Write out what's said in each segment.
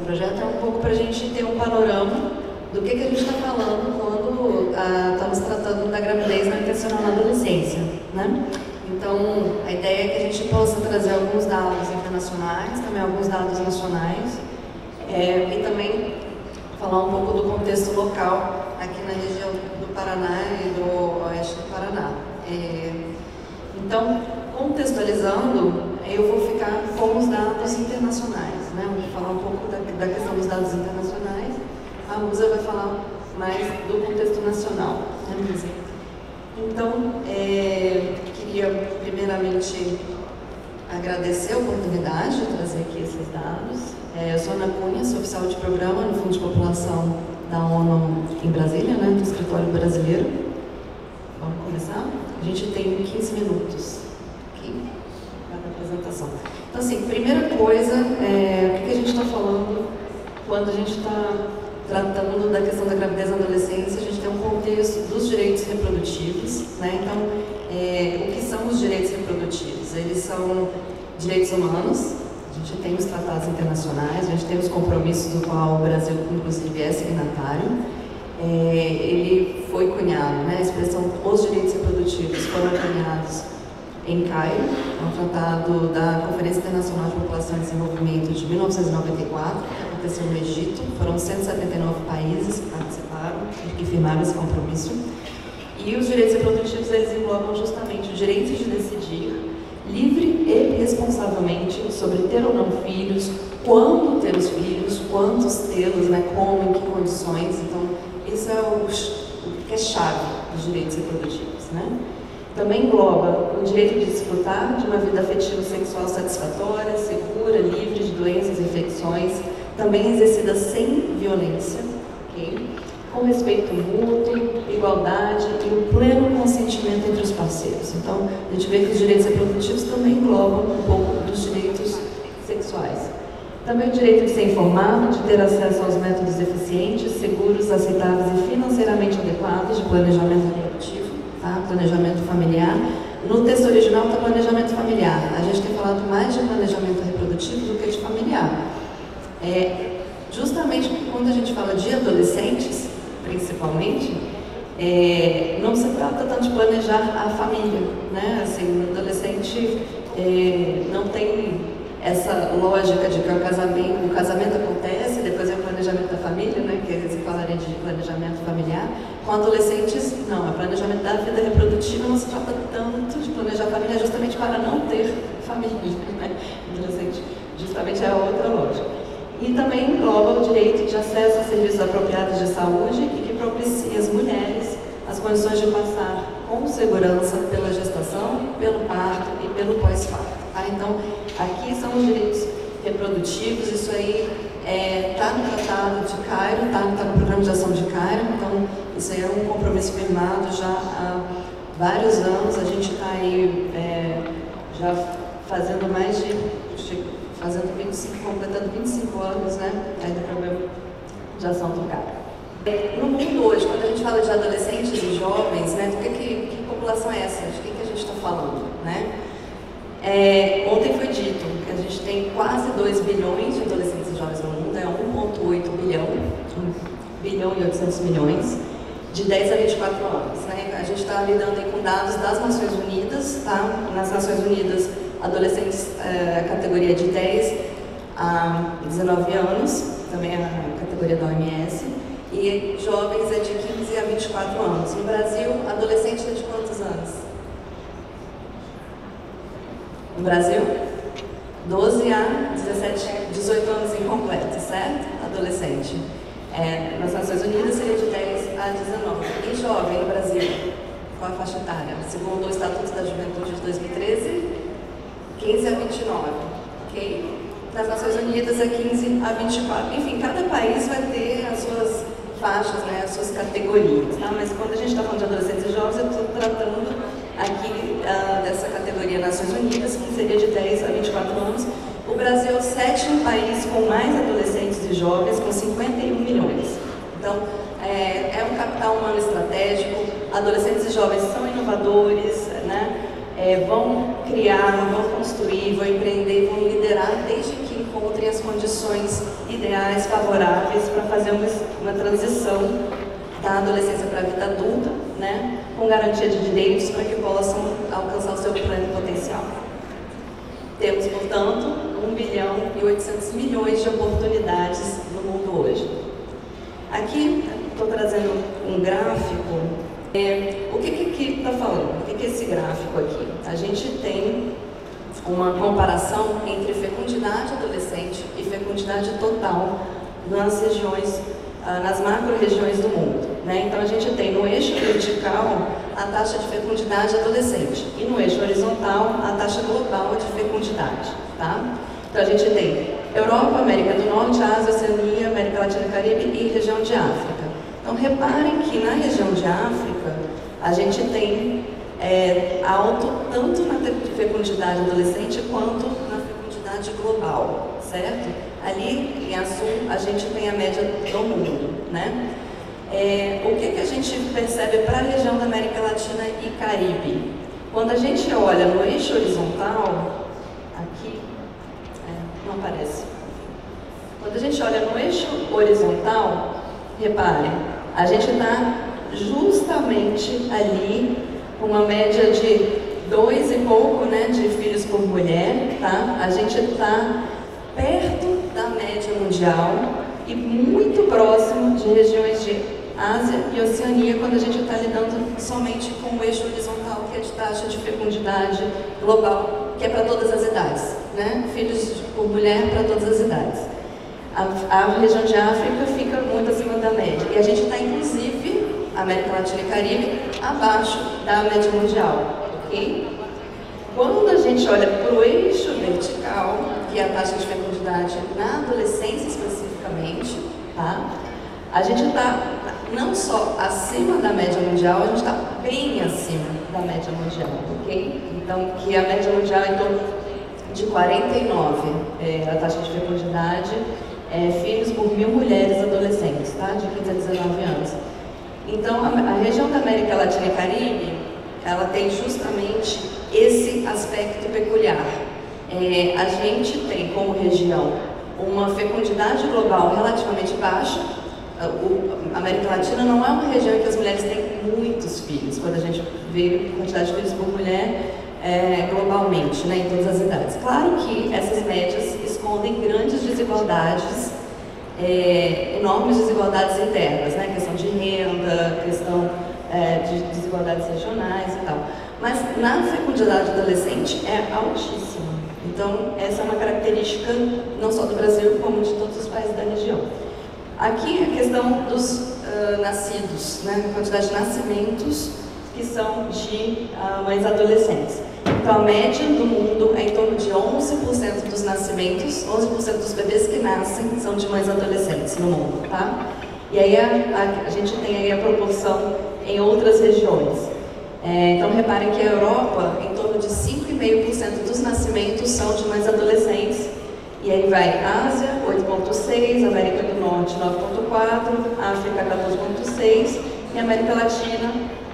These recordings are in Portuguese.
projeto é um pouco para a gente ter um panorama do que a gente está falando quando estamos tratando da gravidez não intencional na adolescência, né? Então, a ideia é que a gente possa trazer alguns dados internacionais, também alguns dados nacionais, e também falar um pouco do contexto local aqui na região do Paraná e do oeste do Paraná. Então, contextualizando, eu vou ficar com os dados internacionais, né? Vou falar um pouco da questão dos dados internacionais, a Musa vai falar mais do contexto nacional, né, Musa? Então, queria primeiramente agradecer a oportunidade de trazer aqui esses dados. Eu sou Ana Cunha, sou oficial de programa no Fundo de População da ONU em Brasília, né, do Escritório Brasileiro. Vamos começar? A gente tem 15 minutos aqui para a apresentação. Então, assim, primeira coisa, o que a gente está falando quando a gente está tratando da questão da gravidez na adolescência? A gente tem um contexto dos direitos reprodutivos, né? Então, o que são os direitos reprodutivos? Eles são direitos humanos, a gente tem os tratados internacionais, a gente tem os compromissos do qual o Brasil, inclusive, é signatário. Ele foi cunhado, né? A expressão os direitos reprodutivos foram cunhados em Cairo, é um tratado da Conferência Internacional de População e Desenvolvimento de 1994, que aconteceu no Egito. Foram 179 países que participaram e que firmaram esse compromisso. E os direitos reprodutivos, eles englobam justamente o direito de decidir livre e responsavelmente sobre ter ou não filhos, quando ter os filhos, quantos tê-los, né, como, em que condições. Então, isso é o que é chave dos direitos reprodutivos, né? Também engloba o direito de desfrutar de uma vida afetiva e sexual satisfatória, segura, livre de doenças e infecções, também exercida sem violência, okay? Com respeito mútuo, igualdade e o pleno consentimento entre os parceiros. Então, a gente vê que os direitos reprodutivos também englobam um pouco dos direitos sexuais. Também o direito de ser informado, de ter acesso aos métodos eficientes, seguros, aceitáveis e financeiramente adequados de planejamento reprodutivo. Tá? Planejamento familiar. No texto original está planejamento familiar. A gente tem falado mais de planejamento reprodutivo do que de familiar. Justamente porque quando a gente fala de adolescentes, principalmente, não se trata tanto de planejar a família, né? Assim, o adolescente não tem essa lógica de que o casamento acontece, depois é o planejamento da família, né? Que eles falarem de planejamento familiar. Com adolescentes, não, o planejamento da vida reprodutiva não se trata tanto de planejar a família, justamente para não ter família, né? Adolescente, justamente é a outra lógica. E também engloba o direito de acesso a serviços apropriados de saúde e que propicia às mulheres as condições de passar com segurança pela gestação, pelo parto e pelo pós-parto. Tá? Então, aqui são os direitos reprodutivos, isso aí está no Tratado de Cairo, está no Programa de Ação de Cairo, então isso aí é um compromisso firmado já há vários anos. A gente está aí já fazendo mais de, completando 25 anos, né, do Programa de Ação do Cairo. No mundo hoje, quando a gente fala de adolescentes e jovens, né, que população é essa? De que a gente está falando, né? Ontem foi dito que a gente tem quase 2 bilhões de adolescentes e jovens no mundo, 1,8 bilhão, 1 bilhão e 800 milhões, de 10 a 24 anos. Né? A gente está lidando aí com dados das Nações Unidas, tá? Nas Nações Unidas, adolescentes, categoria de 10 a 19 anos, também é a categoria da OMS, e jovens é de 15 a 24 anos. No Brasil, adolescente é de quantos anos? No Brasil, 12 a 18 anos incompletos, certo? Adolescente. Nas Nações Unidas seria de 10 a 19. E jovem no Brasil, qual a faixa etária? Segundo o Estatuto da Juventude de 2013, 15 a 29, ok? Nas Nações Unidas é 15 a 24. Enfim, cada país vai ter as suas faixas, né, as suas categorias, tá? Mas quando a gente está falando de adolescentes e jovens, eu estou tratando aqui dessa categoria Nações Unidas, que seria de 10 a 24 anos. O Brasil é o 7º país com mais adolescentes e jovens, com 51 milhões. Então, é um capital humano estratégico. Adolescentes e jovens são inovadores, né? Vão criar, vão construir, vão empreender, vão liderar desde que encontrem as condições ideais, favoráveis para fazer uma transição da adolescência para a vida adulta, né, com garantia de direitos para que possam alcançar o seu pleno potencial. Temos, portanto, 1 bilhão e 800 milhões de oportunidades no mundo hoje. Aqui, estou trazendo um gráfico. O que está falando? O que é esse gráfico aqui? A gente tem uma comparação entre fecundidade adolescente e fecundidade total nas regiões, nas macro-regiões do mundo, né? Então a gente tem no eixo vertical a taxa de fecundidade adolescente e no eixo horizontal a taxa global de fecundidade, tá? Então a gente tem Europa, América do Norte, Ásia, Oceania, América Latina e Caribe e região de África. Então reparem que na região de África a gente tem alto tanto na fecundidade adolescente quanto na fecundidade global, certo? Ali em azul a gente tem a média do mundo, né? O que a gente percebe para a região da América Latina e Caribe? Quando a gente olha no eixo horizontal, aqui, não aparece. Quando a gente olha no eixo horizontal, reparem, a gente está justamente ali com uma média de 2 e pouco, né, de filhos por mulher, tá? A gente está perto da média mundial e muito próximo de regiões de Ásia e Oceania, quando a gente está lidando somente com o eixo horizontal, que é de taxa de fecundidade global, que é para todas as idades, né? Filhos por mulher para todas as idades. A região de África fica muito acima da média. E a gente está, inclusive, América Latina e Caribe, abaixo da média mundial, ok? Quando a gente olha para o eixo vertical, que é a taxa de fecundidade na adolescência especificamente, tá? A gente está não só acima da média mundial, a gente está bem acima da média mundial, ok? Então, que a média mundial é em torno de 49, a taxa de fecundidade, filhos por 1.000 mulheres adolescentes, tá? De 15 a 19 anos. Então, a região da América Latina e Caribe, ela tem justamente esse aspecto peculiar. A gente tem como região uma fecundidade global relativamente baixa. A América Latina não é uma região em que as mulheres têm muitos filhos, quando a gente vê a quantidade de filhos por mulher globalmente, né, em todas as idades. Claro que essas médias escondem grandes desigualdades, enormes desigualdades internas, né, questão de renda, questão de desigualdades regionais e tal. Mas na fecundidade adolescente é altíssima. Então, essa é uma característica não só do Brasil, como de todos os países da região. Aqui a questão dos nascidos, né, a quantidade de nascimentos que são de mães adolescentes. Então, a média do mundo é em torno de 11% dos nascimentos, 11% dos bebês que nascem são de mães adolescentes no mundo, tá? E aí a gente tem aí a proporção em outras regiões. Então, reparem que a Europa, em torno de 5,5% dos nascimentos são de mães adolescentes. E aí vai Ásia, 8,6%, América do Norte, 9,4%, África, 14,6% e América Latina,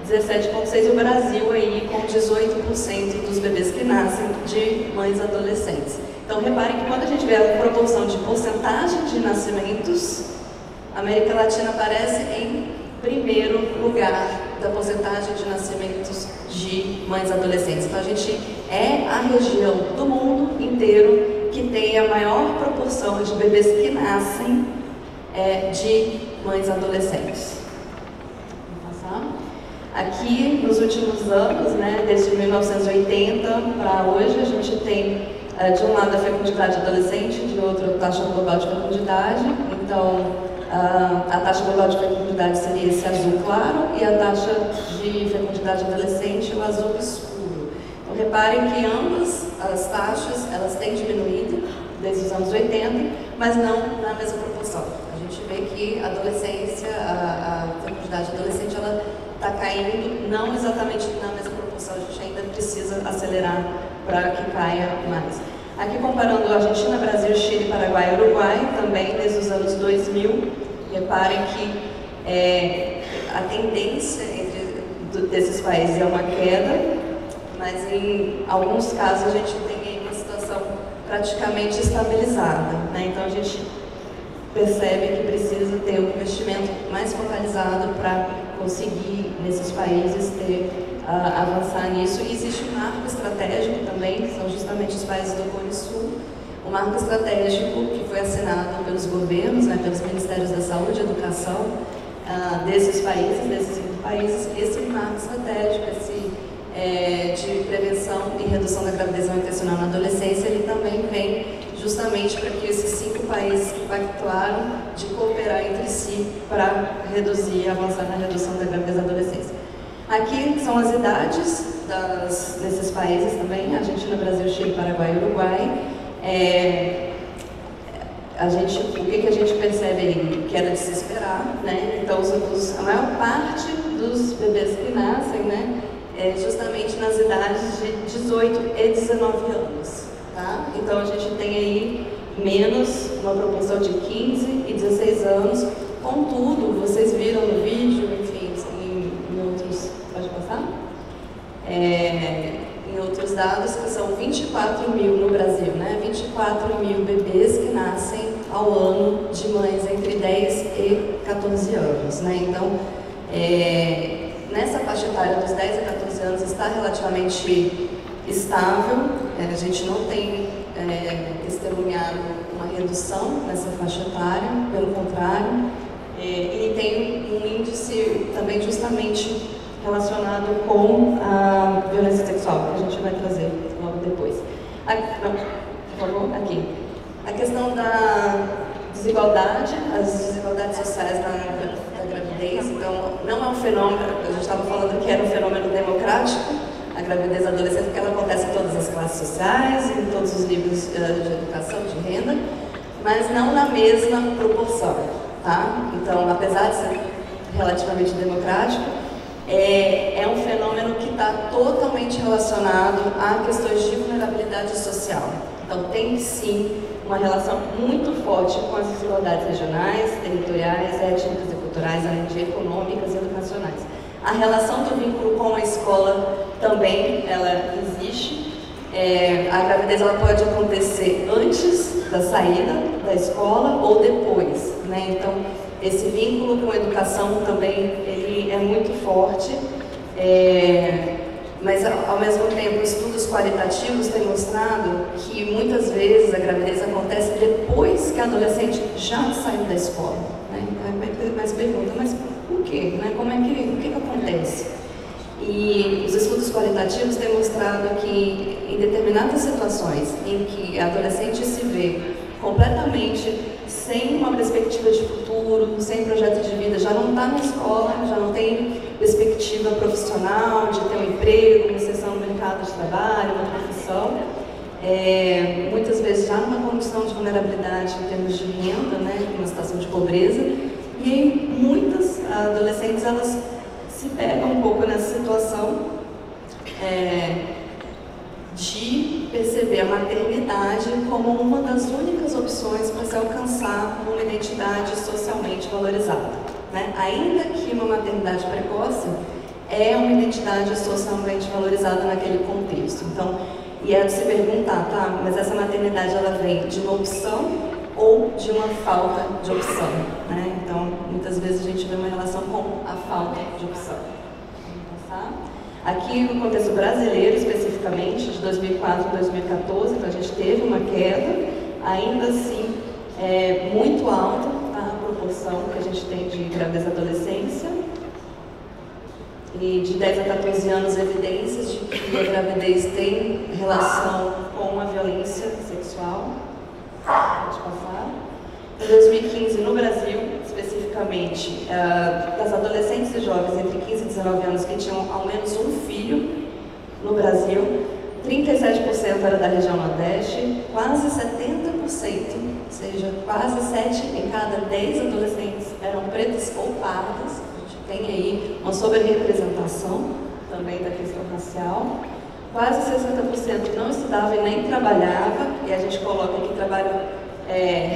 17,6%, e o Brasil aí com 18% dos bebês que nascem de mães adolescentes. Então, reparem que quando a gente vê a proporção de porcentagem de nascimentos, a América Latina aparece em primeiro lugar da porcentagem de nascimentos de mães adolescentes. Então, a gente é a região do mundo inteiro que tem a maior proporção de bebês que nascem de mães adolescentes. Vamos passar? Aqui, nos últimos anos, né, desde 1980 para hoje, a gente tem, de um lado, a fecundidade adolescente, de outro, a taxa global de fecundidade. Então, a taxa global de fecundidade seria esse azul claro e a taxa de fecundidade adolescente, o azul escuro. Então, reparem que ambas as taxas, elas têm diminuído desde os anos 80, mas não na mesma proporção. A gente vê que a adolescência, a fecundidade adolescente, ela está caindo não exatamente na mesma proporção, a gente ainda precisa acelerar para que caia mais. Aqui comparando Argentina, Brasil, Chile, Paraguai e Uruguai, também desde os anos 2000, reparem que a tendência desses países é uma queda, mas em alguns casos a gente tem aí uma situação praticamente estabilizada, né? Então a gente percebe que precisa ter um investimento mais focalizado para conseguir, nesses países, avançar nisso. E existe um marco estratégico também, que são justamente os países do Cone Sul, um marco estratégico que foi assinado pelos governos, né, pelos Ministérios da Saúde e Educação desses países, 5 países. Esse marco estratégico, de prevenção e redução da gravidez não intencional na adolescência, ele também vem justamente para que esses 5 países que pactuaram de cooperar entre si para reduzir e avançar na redução da gravidez na adolescência. Aqui são as idades desses países também, Argentina, Brasil, Chile, Paraguai e Uruguai. O que a gente percebe aí? Que era de se esperar, né? Então, a maior parte dos bebês que nascem, né, é justamente nas idades de 18 e 19 anos. Tá? Então a gente tem aí uma proporção de 15 e 16 anos. Contudo, vocês viram no vídeo, enfim, em outros. Pode passar? Em outros dados, que são 24 mil no Brasil, né? 24 mil bebês que nascem ao ano de mães entre 10 e 14 anos, né? Então, nessa faixa etária dos 10 a 14 anos está relativamente estável. A gente não tem testemunhado uma redução nessa faixa etária, pelo contrário, e tem um índice também justamente relacionado com a violência sexual, que a gente vai trazer logo depois. Por favor, aqui. A questão da desigualdade, as desigualdades sociais da gravidez, então não é um fenômeno, a gente estava falando que era um fenômeno democrático, a gravidez adolescente, porque ela acontece em todas as classes sociais, em todos os níveis de educação, de renda, mas não na mesma proporção, tá? Então, apesar de ser relativamente democrático, é um fenômeno que está totalmente relacionado a questões de vulnerabilidade social. Então, tem sim uma relação muito forte com as desigualdades regionais, territoriais, étnicas e culturais, além de econômicas e educacionais. A relação do vínculo com a escola também, ela existe. A gravidez ela pode acontecer antes da saída da escola ou depois, né? Então, esse vínculo com a educação também ele é muito forte, mas ao mesmo tempo estudos qualitativos têm mostrado que muitas vezes a gravidez acontece depois que a adolescente já saiu da escola, né? Mas pergunta, mas por quê? Né? O que acontece? E os estudos qualitativos têm mostrado que em determinadas situações em que a adolescente se vê completamente sem uma perspectiva de futuro, sem projeto de vida, já não está na escola, já não tem perspectiva profissional, de ter um emprego, uma inserção no mercado de trabalho, uma profissão, muitas vezes já numa condição de vulnerabilidade em termos de renda, né, uma situação de pobreza, e muitas adolescentes elas se pegam um pouco nessa situação de perceber a maternidade como uma das únicas opções para se alcançar uma identidade socialmente valorizada, né? Ainda que uma maternidade precoce é uma identidade socialmente valorizada naquele contexto. Então, e é de se perguntar, tá, mas essa maternidade ela vem de uma opção ou de uma falta de opção, né? Então, muitas vezes a gente vê uma relação com a falta de opção. Vamos passar. Aqui no contexto brasileiro, especificamente, de 2004 a 2014, então a gente teve uma queda, ainda assim muito alta a proporção que a gente tem de gravidez na adolescência. E de 10 a 14 anos, evidências de que a gravidez tem relação com a violência sexual. Pode passar. Em 2015, no Brasil, especificamente, das adolescentes e jovens entre 15 e 19 anos que tinham ao menos um filho no Brasil, 37% era da região Nordeste, quase 70%, ou seja, quase 7 em cada 10 adolescentes eram pretas ou pardas. A gente tem aí uma sobre-representação também da questão racial. Quase 60% não estudava e nem trabalhava, e a gente coloca aqui trabalho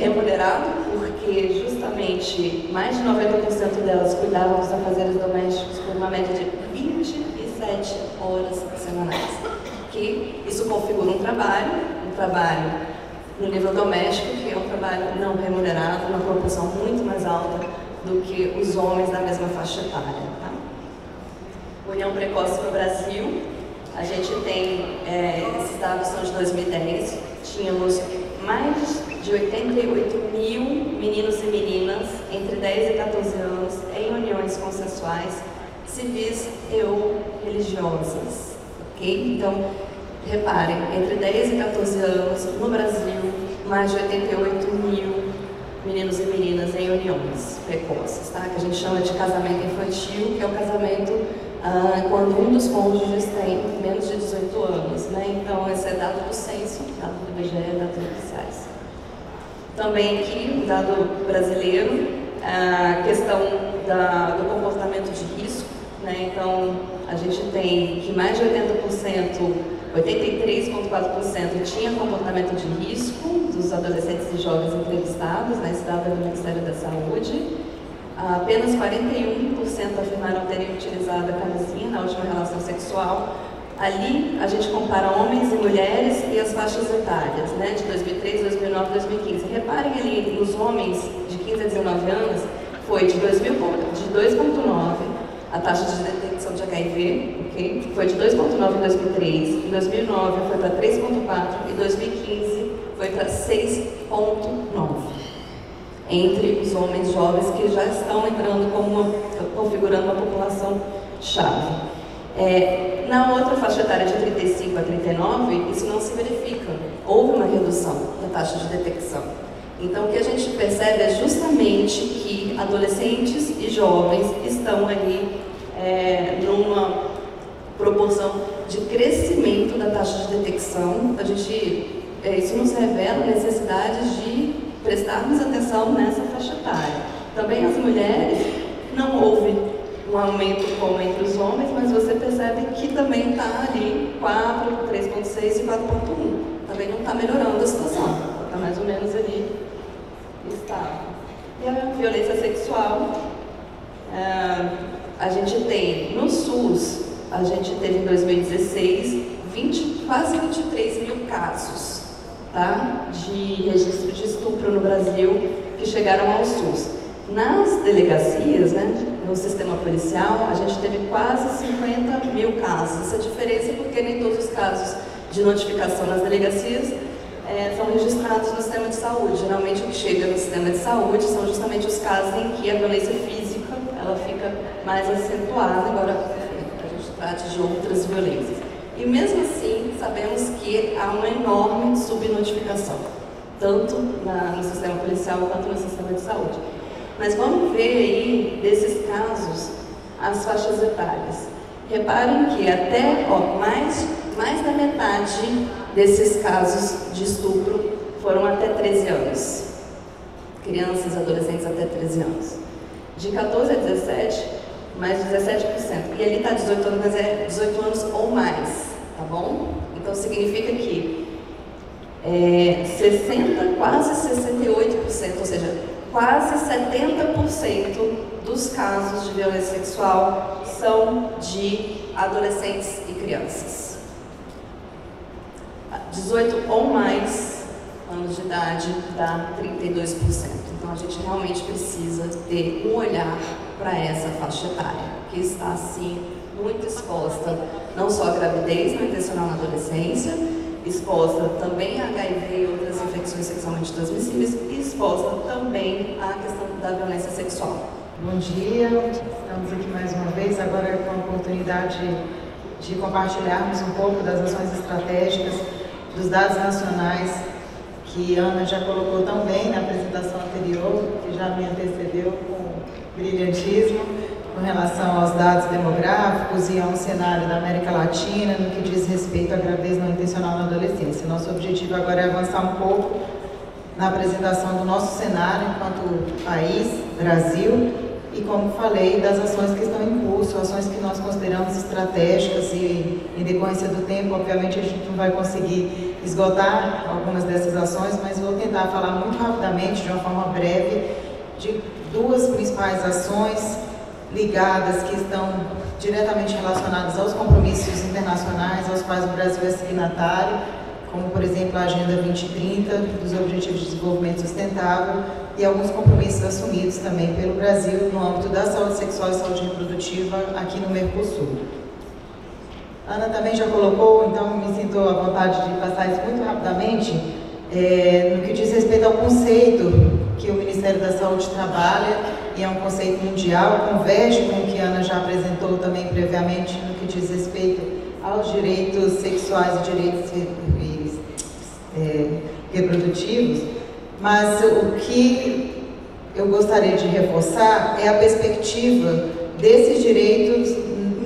remunerado, porque justamente mais de 90% delas cuidavam dos afazeres domésticos por uma média de 27 horas semanais. Que isso configura um trabalho no nível doméstico, que é um trabalho não remunerado, uma proporção muito mais alta do que os homens da mesma faixa etária. Tá? União precoce no Brasil, a gente tem, esses dados são de 2010, tínhamos mais de 88 mil meninos e meninas entre 10 e 14 anos em uniões consensuais, civis e ou religiosas, ok? Então, reparem, entre 10 e 14 anos, no Brasil, mais de 88 mil meninos e meninas em uniões precoces, tá? Que a gente chama de casamento infantil, que é o casamento quando um dos cônjuges tem menos de 18 anos, né? Então, esse é dado do censo, dado do IBGE, dados oficiais. Também aqui, um dado brasileiro, a questão do comportamento de risco, né? Então, a gente tem que mais de 80%, 83,4% tinha comportamento de risco dos adolescentes e jovens entrevistados, né? Esse dado é do Ministério da Saúde. Apenas 41% afirmaram terem utilizado a camisinha na última relação sexual. Ali, a gente compara homens e mulheres e as faixas etárias, né? De 2003, 2009, 2015. Reparem ali, nos homens de 15 a 19 anos, foi de 2,9 a taxa de detecção de HIV, ok? Foi de 2,9 em 2003, em 2009 foi para 3,4 e em 2015 foi para 6,9 entre os homens jovens que já estão entrando configurando uma população chave. Na outra faixa etária de 35 a 39, isso não se verifica. Houve uma redução da taxa de detecção. Então, o que a gente percebe é justamente que adolescentes e jovens estão ali numa proporção de crescimento da taxa de detecção. Isso nos revela a necessidade de prestarmos atenção nessa faixa etária. Também as mulheres, não houve um aumento como entre os homens, mas você percebe que também está ali 4, 3,6 e 4,1. Também não está melhorando a situação, está mais ou menos ali estável. E a violência sexual, a gente tem no SUS, a gente teve em 2016 quase 23 mil casos, tá, de registro de estupro no Brasil que chegaram ao SUS. Nas delegacias, né, no sistema policial, a gente teve quase 50 mil casos. Essa diferença é porque nem todos os casos de notificação nas delegacias são registrados no sistema de saúde. Geralmente o que chega no sistema de saúde são justamente os casos em que a violência física ela fica mais acentuada, agora a gente trata de outras violências. E mesmo assim, sabemos que há uma enorme subnotificação, tanto no sistema policial quanto no sistema de saúde. Mas vamos ver aí, desses casos, as faixas etárias. Reparem que até mais da metade desses casos de estupro foram até 13 anos. Crianças, adolescentes até 13 anos. De 14 a 17, mais de 17%. E ali está 18 anos, mas é 18 anos ou mais, tá bom? Então significa que quase 68%, ou seja, quase 70% dos casos de violência sexual são de adolescentes e crianças. 18 ou mais anos de idade dá 32%. Então a gente realmente precisa ter um olhar para essa faixa etária, que está assim muito exposta não só à gravidez não intencional na adolescência, exposta também a HIV e outras infecções sexualmente transmissíveis e exposta também à questão da violência sexual. Bom dia, estamos aqui mais uma vez, agora com a oportunidade de compartilharmos um pouco das ações estratégicas, dos dados nacionais, que a Ana já colocou tão bem na apresentação anterior, que já me antecedeu com brilhantismo, com relação aos dados demográficos e a um cenário da América Latina no que diz respeito à gravidez não intencional na adolescência. Nosso objetivo agora é avançar um pouco na apresentação do nosso cenário enquanto país, Brasil, e como falei, das ações que estão em curso, ações que nós consideramos estratégicas e, em decorrência do tempo, obviamente a gente não vai conseguir esgotar algumas dessas ações, mas vou tentar falar muito rapidamente, de uma forma breve, de duas principais ações ligadas, que estão diretamente relacionadas aos compromissos internacionais, aos quais o Brasil é signatário, como, por exemplo, a Agenda 2030, dos Objetivos de Desenvolvimento Sustentável, e alguns compromissos assumidos também pelo Brasil no âmbito da saúde sexual e saúde reprodutiva aqui no Mercosul. Ana também já colocou, então me sinto à vontade de passar isso muito rapidamente, no que diz respeito ao conceito que o Ministério da Saúde trabalha, e é um conceito mundial, converge com o que a Ana já apresentou também previamente no que diz respeito aos direitos sexuais e direitos reprodutivos, mas o que eu gostaria de reforçar é a perspectiva desses direitos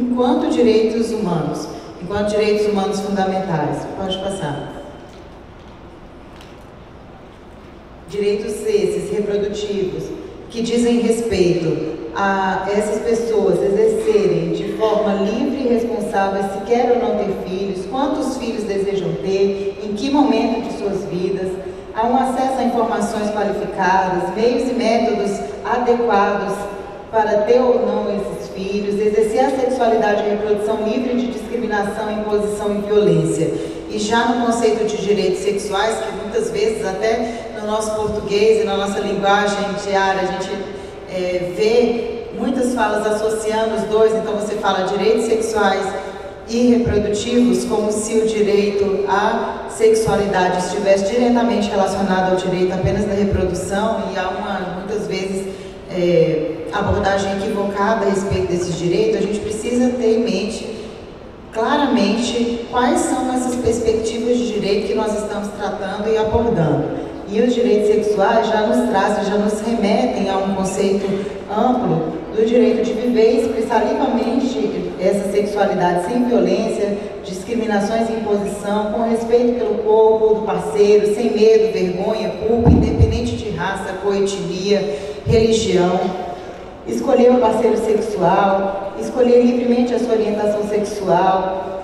enquanto direitos humanos fundamentais. Pode passar. Direitos esses reprodutivos que dizem respeito a essas pessoas exercerem de forma livre e responsável se querem ou não ter filhos, quantos filhos desejam ter, em que momento de suas vidas, há um acesso a informações qualificadas, meios e métodos adequados para ter ou não esses filhos, exercer a sexualidade e a reprodução livre de discriminação, imposição e violência. E já no conceito de direitos sexuais, que muitas vezes até no nosso português e na nossa linguagem diária a gente vê muitas falas associando os dois, então você fala direitos sexuais e reprodutivos como se o direito à sexualidade estivesse diretamente relacionado ao direito apenas da reprodução, e há muitas vezes abordagem equivocada a respeito desses direitos. A gente precisa ter em mente claramente quais são essas perspectivas de direito que nós estamos tratando e abordando. E os direitos sexuais já nos trazem, já nos remetem a um conceito amplo do direito de viver e expressar livremente essa sexualidade sem violência, discriminações e imposição, com respeito pelo corpo do parceiro, sem medo, vergonha, culpa, independente de raça, cor, etnia, religião, escolher o parceiro sexual, escolher livremente a sua orientação sexual,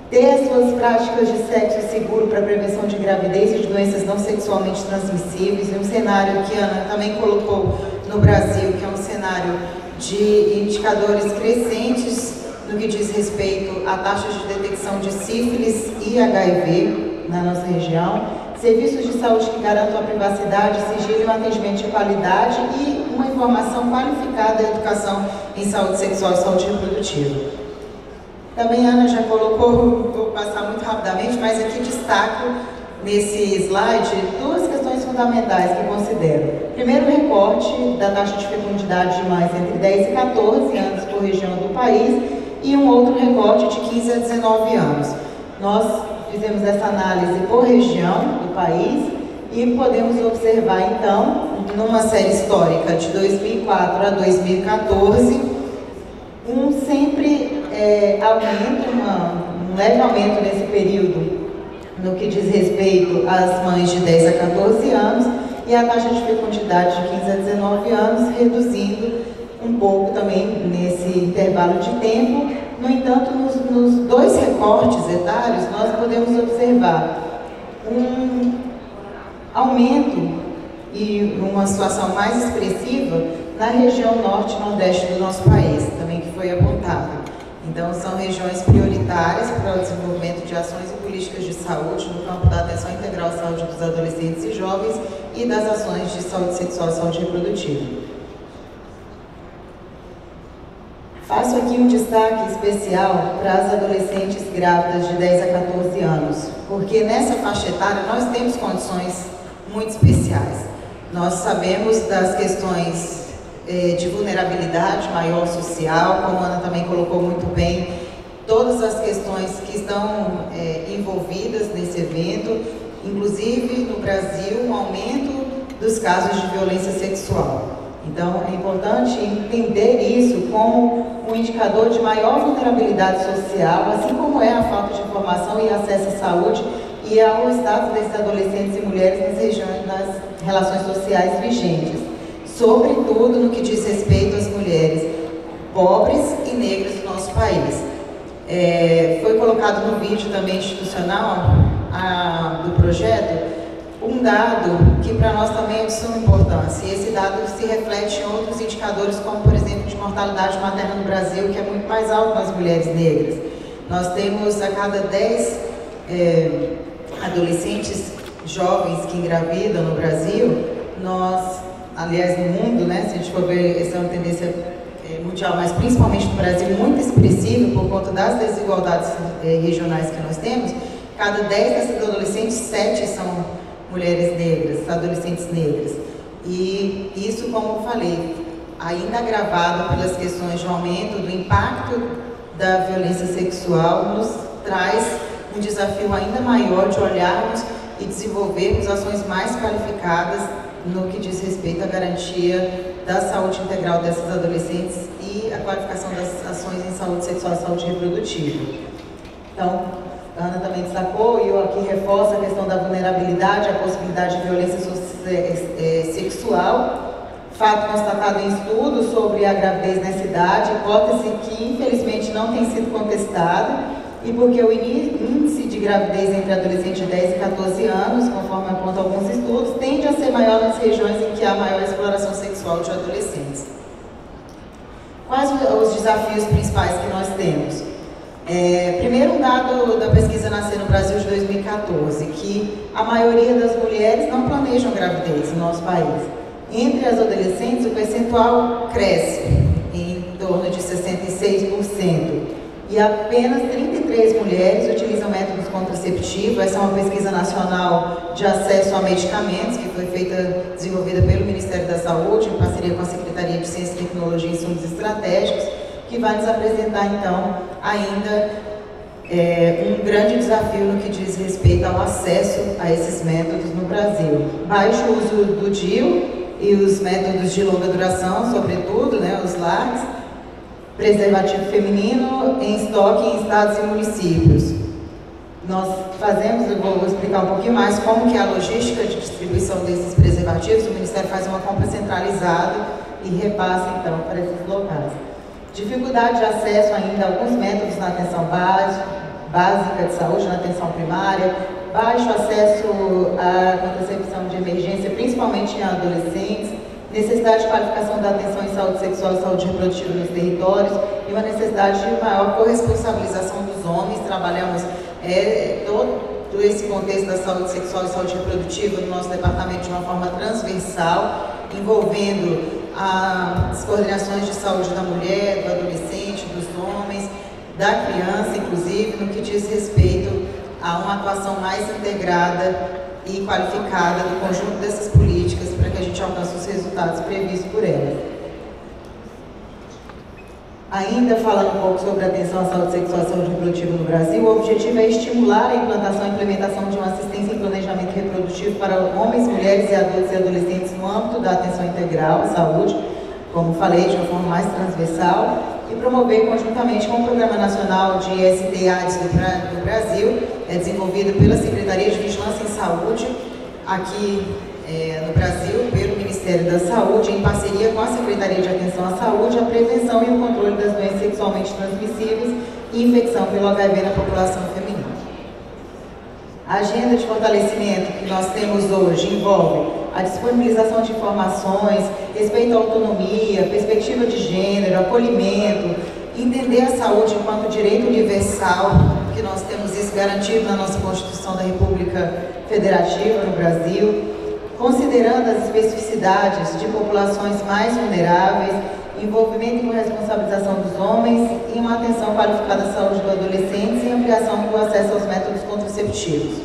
ter as suas práticas de sexo seguro para prevenção de gravidez e de doenças não sexualmente transmissíveis, em um cenário que a Ana também colocou no Brasil, que é um cenário de indicadores crescentes no que diz respeito a taxas de detecção de sífilis e HIV na nossa região, serviços de saúde que garantam a privacidade, sigilo e um atendimento de qualidade e uma informação qualificada da educação em saúde sexual e saúde reprodutiva. Também a Ana já colocou, vou passar muito rapidamente, mas aqui destaco nesse slide duas questões fundamentais que considero. Primeiro, o recorte da taxa de fecundidade de mães entre 10 e 14 anos por região do país, e um outro recorte de 15 a 19 anos. Nós fizemos essa análise por região do país e podemos observar, então, numa série histórica de 2004 a 2014, um leve aumento nesse período no que diz respeito às mães de 10 a 14 anos e a taxa de fecundidade de 15 a 19 anos, reduzindo um pouco também nesse intervalo de tempo. No entanto, nos dois recortes etários, nós podemos observar um aumento e uma situação mais expressiva na região norte e nordeste do nosso país, também que foi apontada. Então, são regiões prioritárias para o desenvolvimento de ações e políticas de saúde no campo da atenção integral à saúde dos adolescentes e jovens e das ações de saúde sexual e saúde reprodutiva. Faço aqui um destaque especial para as adolescentes grávidas de 10 a 14 anos, porque nessa faixa etária nós temos condições muito especiais. Nós sabemos das questões de vulnerabilidade maior social, como a Ana também colocou muito bem, todas as questões que estão envolvidas nesse evento, inclusive no Brasil, um aumento dos casos de violência sexual. Então, é importante entender isso como um indicador de maior vulnerabilidade social, assim como é a falta de informação e acesso à saúde e ao status desses adolescentes e mulheres nas relações sociais vigentes. Sobretudo no que diz respeito às mulheres pobres e negras do nosso país. Foi colocado no vídeo também institucional do projeto um dado que para nós também é de suma importância. E esse dado se reflete em outros indicadores, como por exemplo de mortalidade materna no Brasil, que é muito mais alto nas mulheres negras. Nós temos a cada 10 adolescentes jovens que engravidam no Brasil, nós, aliás, no mundo, né, se a gente for ver, essa é uma tendência mundial, mas principalmente no Brasil, muito expressiva por conta das desigualdades regionais que nós temos. Cada 10 desses adolescentes, 7 são mulheres negras, adolescentes negras. E isso, como eu falei, ainda agravado pelas questões de aumento do impacto da violência sexual, nos traz um desafio ainda maior de olharmos e desenvolvermos ações mais qualificadas no que diz respeito à garantia da saúde integral dessas adolescentes e a qualificação das ações em saúde sexual e saúde reprodutiva. Então, a Ana também destacou, e eu aqui reforço a questão da vulnerabilidade, a possibilidade de violência sexual, fato constatado em estudos sobre a gravidez nessa idade, hipótese que infelizmente não tem sido contestada, e porque o índice de gravidez entre adolescentes de 10 e 14 anos, conforme apontam alguns estudos, tende a ser maior nas regiões em que há maior exploração sexual de adolescentes. Quais os desafios principais que nós temos? Primeiro, um dado da pesquisa Nascer no Brasil de 2014, que a maioria das mulheres não planejam gravidez no nosso país. Entre as adolescentes, o percentual cresce em torno de 66%. E apenas 33 mulheres utilizam métodos contraceptivos. Essa é uma pesquisa nacional de acesso a medicamentos, que foi desenvolvida pelo Ministério da Saúde, em parceria com a Secretaria de Ciência, Tecnologia e Insumos Estratégicos, que vai nos apresentar, então, ainda um grande desafio no que diz respeito ao acesso a esses métodos no Brasil. Baixo uso do DIU e os métodos de longa duração, sobretudo, né, os LARCs, preservativo feminino em estoque em estados e municípios. Nós fazemos, eu vou explicar um pouquinho mais como que é a logística de distribuição desses preservativos. O Ministério faz uma compra centralizada e repassa, então, para esses locais. Dificuldade de acesso ainda a alguns métodos na atenção básica de saúde, na atenção primária, baixo acesso à contracepção de emergência, principalmente em adolescentes, necessidade de qualificação da atenção em saúde sexual e saúde reprodutiva nos territórios e uma necessidade de maior corresponsabilização dos homens. Trabalhamos todo esse contexto da saúde sexual e saúde reprodutiva no nosso departamento de uma forma transversal, envolvendo as coordenações de saúde da mulher, do adolescente, dos homens, da criança, inclusive, no que diz respeito a uma atuação mais integrada e qualificada do conjunto dessas políticas para que a gente alcance os resultados previstos por elas. Ainda falando um pouco sobre a atenção à saúde sexual e saúde reprodutiva no Brasil, o objetivo é estimular a implantação e implementação de uma assistência em planejamento reprodutivo para homens, mulheres e adultos e adolescentes no âmbito da atenção integral à saúde, como falei, de uma forma mais transversal, e promover conjuntamente com o Programa Nacional de IST-AIDS do Brasil, desenvolvido pela Secretaria de Vigilância em Saúde, aqui no Brasil, pelo Ministério da Saúde, em parceria com a Secretaria de Atenção à Saúde, a prevenção e o controle das doenças sexualmente transmissíveis e infecção pelo HIV na população feminina. A agenda de fortalecimento que nós temos hoje envolve a disponibilização de informações, respeito à autonomia, perspectiva de gênero, acolhimento, entender a saúde enquanto direito universal, que nós temos isso garantido na nossa Constituição da República Federativa no Brasil, considerando as especificidades de populações mais vulneráveis, envolvimento e corresponsabilização dos homens e uma atenção qualificada à saúde do adolescente e ampliação do acesso aos métodos contraceptivos.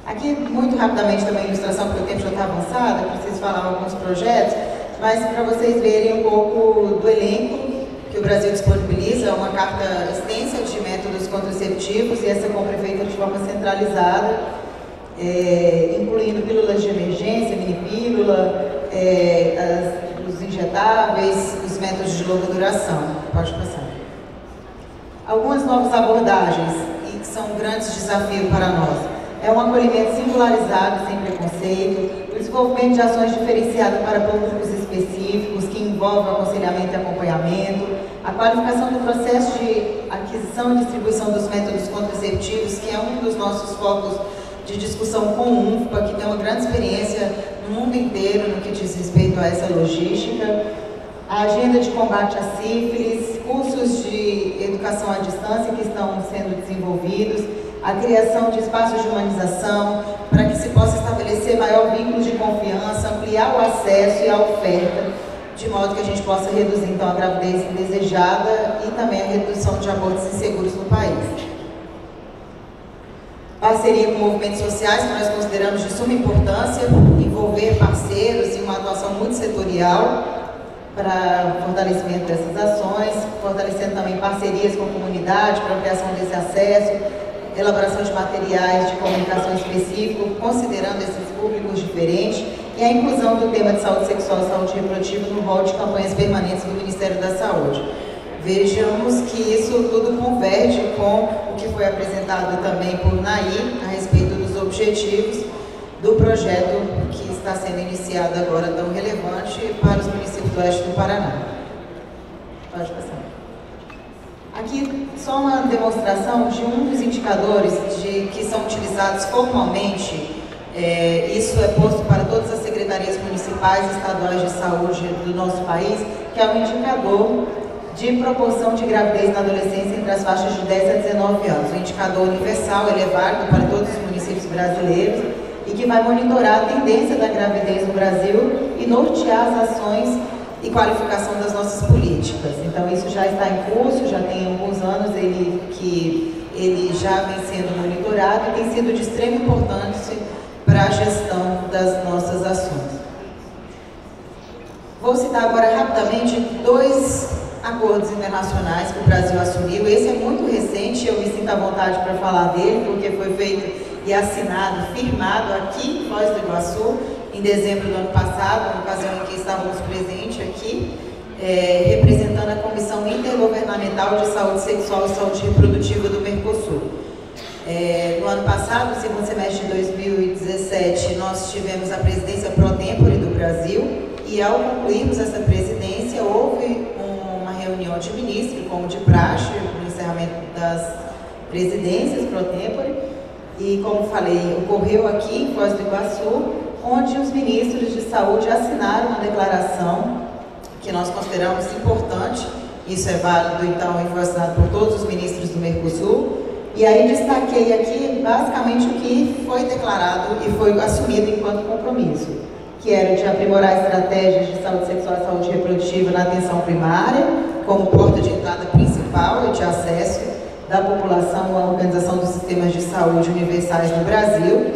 Aqui, muito rapidamente, também a ilustração, porque o tempo já está avançado, eu preciso falar alguns projetos, mas para vocês verem um pouco do elenco que o Brasil disponibiliza, uma carta extensa de métodos contraceptivos, e essa compra é feita de forma centralizada, incluindo pílulas de emergência, mini-pílula, os injetáveis, os métodos de longa duração. Pode passar. Algumas novas abordagens, e que são um grande desafio para nós. É um acolhimento singularizado, sem preconceito, o desenvolvimento de ações diferenciadas para públicos específicos, que envolvem aconselhamento e acompanhamento, a qualificação do processo de aquisição e distribuição dos métodos contraceptivos, que é um dos nossos focos de discussão com o UNFPA, que tem uma grande experiência no mundo inteiro no que diz respeito a essa logística, a agenda de combate à sífilis, cursos de educação à distância que estão sendo desenvolvidos, a criação de espaços de humanização, para que se possa estabelecer maior vínculo de confiança, ampliar o acesso e a oferta, de modo que a gente possa reduzir, então, a gravidez indesejada e também a redução de abortos inseguros no país. Parceria com movimentos sociais, que nós consideramos de suma importância, envolver parceiros e uma atuação multissetorial para fortalecimento dessas ações, fortalecendo também parcerias com a comunidade para ampliação desse acesso, elaboração de materiais de comunicação específico, considerando esses públicos diferentes, e a inclusão do tema de saúde sexual e saúde reprodutiva no rol de campanhas permanentes do Ministério da Saúde. Vejamos que isso tudo converge com o que foi apresentado também por Nair a respeito dos objetivos do projeto que está sendo iniciado agora, tão relevante para os municípios do oeste do Paraná. Pode passar. Aqui, só uma demonstração de um dos indicadores que são utilizados formalmente. Isso é posto para todas as secretarias municipais e estaduais de saúde do nosso país, que é um indicador de proporção de gravidez na adolescência entre as faixas de 10 a 19 anos. O indicador universal, ele é válido para todos os municípios brasileiros e que vai monitorar a tendência da gravidez no Brasil e nortear as ações e qualificação das nossas políticas. Então, isso já está em curso, já tem alguns anos ele já vem sendo monitorado e tem sido de extrema importância para a gestão das nossas ações. Vou citar agora rapidamente 2 acordos internacionais que o Brasil assumiu. Esse é muito recente, eu me sinto à vontade para falar dele, porque foi feito e assinado, firmado aqui em Foz do Iguaçu, em dezembro do ano passado, na ocasião em que estávamos presentes aqui, representando a Comissão Intergovernamental de Saúde Sexual e Saúde Reprodutiva do Mercosul. No ano passado, no segundo semestre de 2017, nós tivemos a presidência pro tempore do Brasil e, ao concluirmos essa presidência, houve uma reunião de ministros, como de praxe, no encerramento das presidências pro tempore, e, como falei, ocorreu aqui em Foz do Iguaçu, onde os ministros de saúde assinaram uma declaração que nós consideramos importante. Isso é válido, então, e foi assinado por todos os ministros do Mercosul. E aí destaquei aqui, basicamente, o que foi declarado e foi assumido enquanto compromisso, que era de aprimorar estratégias de saúde sexual e saúde reprodutiva na atenção primária, como porta de entrada principal e de acesso da população à organização dos sistemas de saúde universais no Brasil,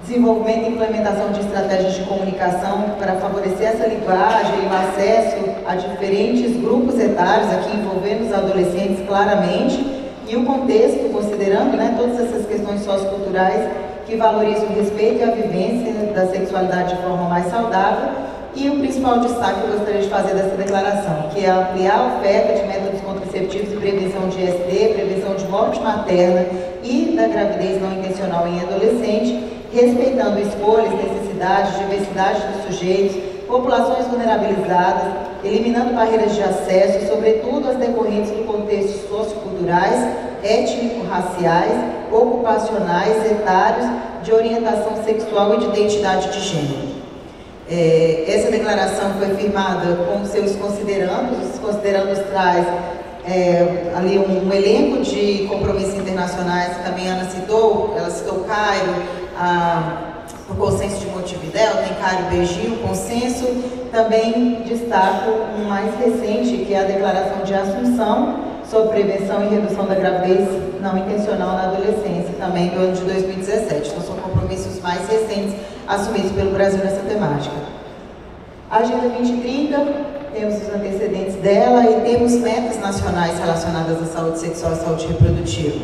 desenvolvimento e implementação de estratégias de comunicação para favorecer essa linguagem e o acesso a diferentes grupos etários, aqui envolvendo os adolescentes claramente, e o contexto, considerando todas essas questões socioculturais que valorizam o respeito e a vivência da sexualidade de forma mais saudável. E o principal destaque que eu gostaria de fazer dessa declaração, que é ampliar a oferta de métodos contraceptivos e prevenção de IST, prevenção de morte materna e da gravidez não intencional em adolescente, respeitando escolhas, necessidades, diversidade dos sujeitos, populações vulnerabilizadas, eliminando barreiras de acesso, sobretudo as decorrentes do contexto socioculturais, étnico-raciais, ocupacionais, etários, de orientação sexual e de identidade de gênero. Essa declaração foi firmada com seus considerandos. Os considerandos traz ali um elenco de compromissos internacionais que também a Ana citou. Ela citou o Cairo, o consenso de Montevidéu, tem Cairo Beijing, o consenso. Também destaco um mais recente, que é a Declaração de Assunção sobre Prevenção e Redução da Gravidez Não Intencional na Adolescência, também do ano de 2017. Então, são compromissos mais recentes assumidos pelo Brasil nessa temática. A Agenda 2030, temos os antecedentes dela e temos metas nacionais relacionadas à saúde sexual e saúde reprodutiva.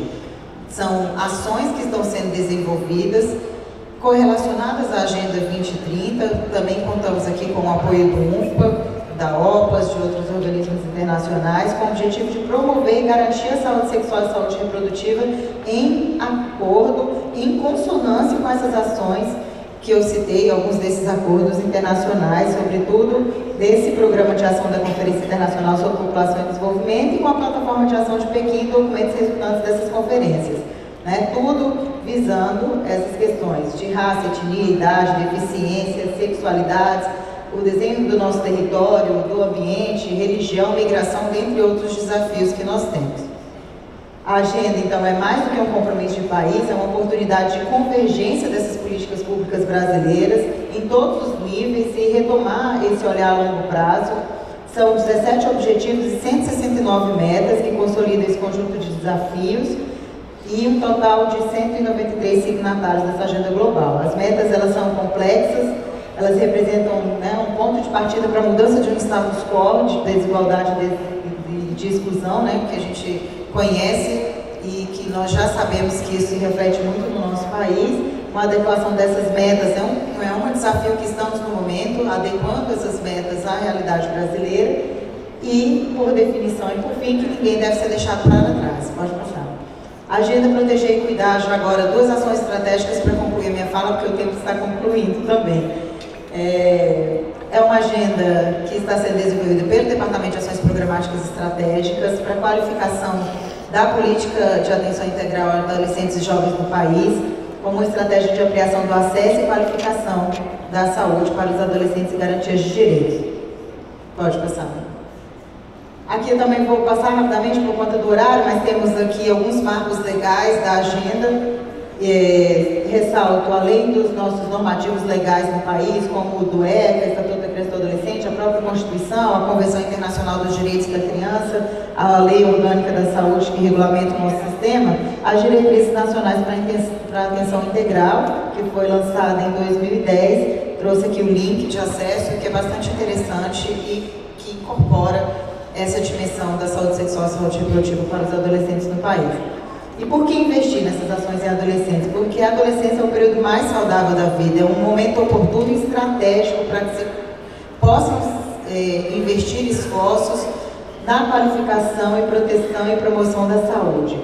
São ações que estão sendo desenvolvidas, correlacionadas à Agenda 2030, também contamos aqui com o apoio do UNFPA, da OPAS, de outros organismos internacionais, com o objetivo de promover e garantir a saúde sexual e saúde reprodutiva em acordo, em consonância com essas ações que eu citei, alguns desses acordos internacionais, sobretudo desse Programa de Ação da Conferência Internacional sobre População e Desenvolvimento e com a Plataforma de Ação de Pequim e documentos resultantes dessas conferências. Tudo visando essas questões de raça, etnia, idade, deficiência, sexualidades, o desenho do nosso território, do ambiente, religião, migração, dentre outros desafios que nós temos. A agenda, então, é mais do que um compromisso de país, é uma oportunidade de convergência dessas políticas públicas brasileiras em todos os níveis e retomar esse olhar a longo prazo. São 17 objetivos e 169 metas que consolidam esse conjunto de desafios e um total de 193 signatários dessa agenda global. As metas, elas são complexas, elas representam, né, um ponto de partida para a mudança de um status quo de desigualdade e de exclusão, né, que a gente conhece e que nós já sabemos que isso se reflete muito no nosso país. Uma adequação dessas metas é um desafio que estamos no momento, adequando essas metas à realidade brasileira e, por definição e por fim, que ninguém deve ser deixado para trás. Pode passar. Agenda Proteger e Cuidar, já agora, 2 ações estratégicas para concluir a minha fala, porque o tempo está concluindo também. É uma agenda que está sendo desenvolvida pelo Departamento de Ações Programáticas Estratégicas para a qualificação da política de atenção integral a adolescentes e jovens no país, como uma estratégia de ampliação do acesso e qualificação da saúde para os adolescentes e garantias de direitos. Pode passar. Aqui eu também vou passar rapidamente por conta do horário, mas temos aqui alguns marcos legais da agenda. Ressalto, além dos nossos normativos legais no país, como o do ECA, Estatuto da Criança e do Adolescente, a própria Constituição, a Convenção Internacional dos Direitos da Criança, a Lei Orgânica da Saúde que regulamenta o nosso sistema, as diretrizes nacionais para a atenção integral, que foi lançada em 2010, trouxe aqui o link de acesso, que é bastante interessante e que incorpora essa dimensão da saúde sexual e saúde reprodutiva para os adolescentes no país. E por que investir nessas ações em adolescentes? Porque a adolescência é o período mais saudável da vida, é um momento oportuno e estratégico para que se possam investir esforços na qualificação e proteção e promoção da saúde.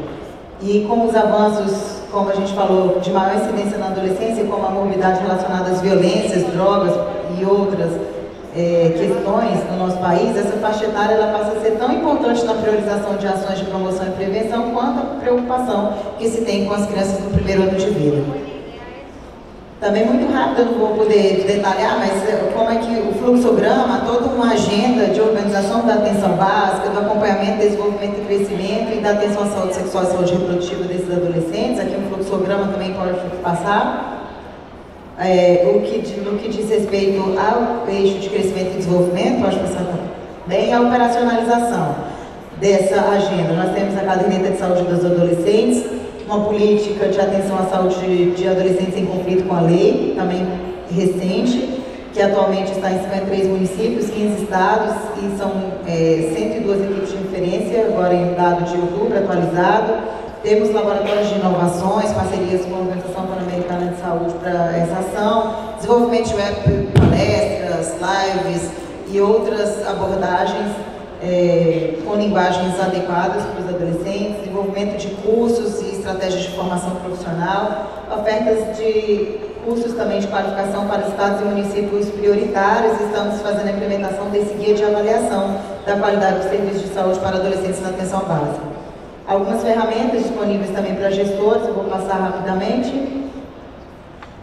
E com os avanços, como a gente falou, de maior incidência na adolescência, como a morbidade relacionada às violências, drogas e outras questões no nosso país, essa faixa etária ela passa a ser tão importante na priorização de ações de promoção e prevenção quanto a preocupação que se tem com as crianças no primeiro ano de vida. Também muito rápido, eu não vou poder detalhar, mas como é que o fluxograma, toda uma agenda de organização da atenção básica, do acompanhamento, desenvolvimento e crescimento e da atenção à saúde sexual e saúde reprodutiva desses adolescentes, aqui um fluxograma também pode passar. No que diz respeito ao eixo de crescimento e desenvolvimento, pode passar também a operacionalização dessa agenda. Nós temos a caderneta de saúde dos adolescentes, uma política de atenção à saúde de adolescentes em conflito com a lei, também recente, que atualmente está em 53 municípios, 15 estados, e são 102 equipes de referência, agora em dado de outubro, atualizado. Temos laboratórios de inovações, parcerias com a Organização Pan-Americana de Saúde para essa ação, desenvolvimento de web, palestras, lives e outras abordagens com linguagens adequadas para os adolescentes, desenvolvimento de cursos e estratégias de formação profissional, ofertas de cursos também de qualificação para estados e municípios prioritários. Estamos fazendo a implementação desse guia de avaliação da qualidade dos serviços de saúde para adolescentes na atenção básica. Algumas ferramentas disponíveis também para gestores, eu vou passar rapidamente.